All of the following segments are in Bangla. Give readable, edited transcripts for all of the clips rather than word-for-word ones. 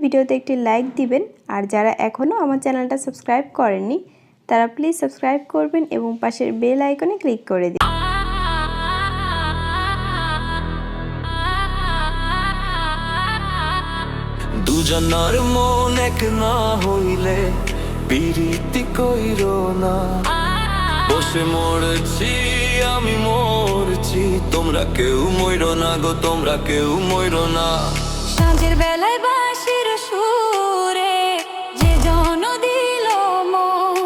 ভিডিওতে একটি লাইক দিবেন। আর যারা এখনও আমার চ্যানেলটা সাবস্ক্রাইব করেননি তারা প্লিজ সাবস্ক্রাইব করবেন এবং পাশের বেল আইকনে ক্লিক করে দিন। দুজনার মন এক না হইলে পিরিতি কইরো না। বসে মরছি আমি মরছি, তোমরা কেউ মইরো না গো, তোমরা কেউ মইরো না। সাঁঝের বেলায় বাঁশির সুরে যে জন দিল মন,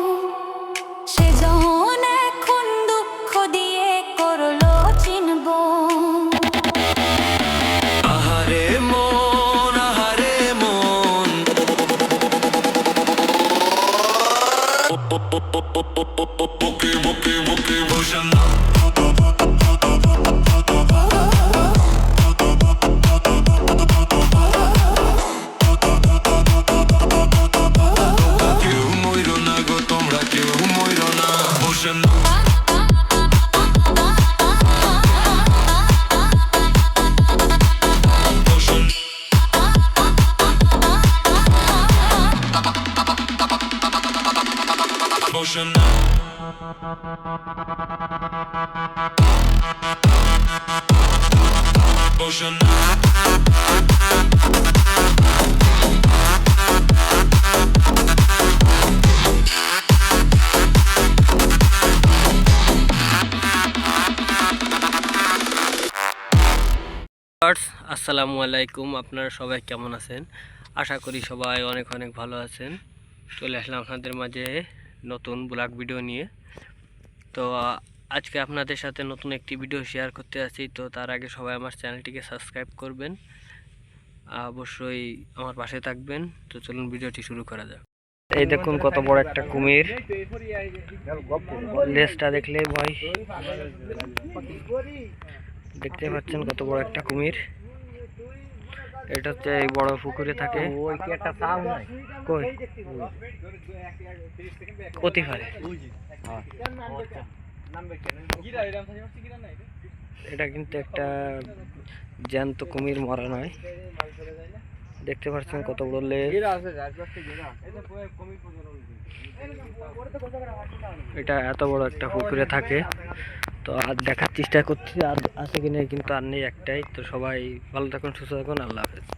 সে জন এখন দুঃখ দিয়ে করলো চিনব। আহারে মন, আহারে মন, বুকে বুকে বুকে বসে না। কেউ মইরো না গো, তোমরা কেউ মইরো না, বসে না। আসসালামু আলাইকুম, আপনারা সবাই কেমন আছেন? আশা করি সবাই অনেক অনেক ভালো আছেন। চলে আসলাম আপনাদের মাঝে নতুন ব্লগ ভিডিও নিয়ে। তো আজকে আপনাদের সাথে নতুন একটি ভিডিও শেয়ার করতে আছি। তো তার আগে সবাই আমার চ্যানেলটিকে সাবস্ক্রাইব করবেন, অবশ্যই আমার পাশে থাকবেন। তো চলুন ভিডিওটি শুরু করা যাক। এই দেখুন কত বড় একটা কুমির, লেজটা দেখলে ভয়। দেখতে পাচ্ছেন কত বড় একটা কুমির। এটা হচ্ছে এই বড় পুকুরে থাকে। কতি পারে এটা কিন্তু একটা জ্যান্ত কুমির, মরা নয়। দেখতে পাচ্ছেন কত বড় লেজ। এটা এত বড় একটা পুকুরে থাকে। তো আর দেখার চেষ্টা করছি আর আছে কিনা, কিন্তু আর নেই, একটাই। তো সবাই ভালো থাকুন, সুস্থ থাকুন, আল্লাহ হাফেজ।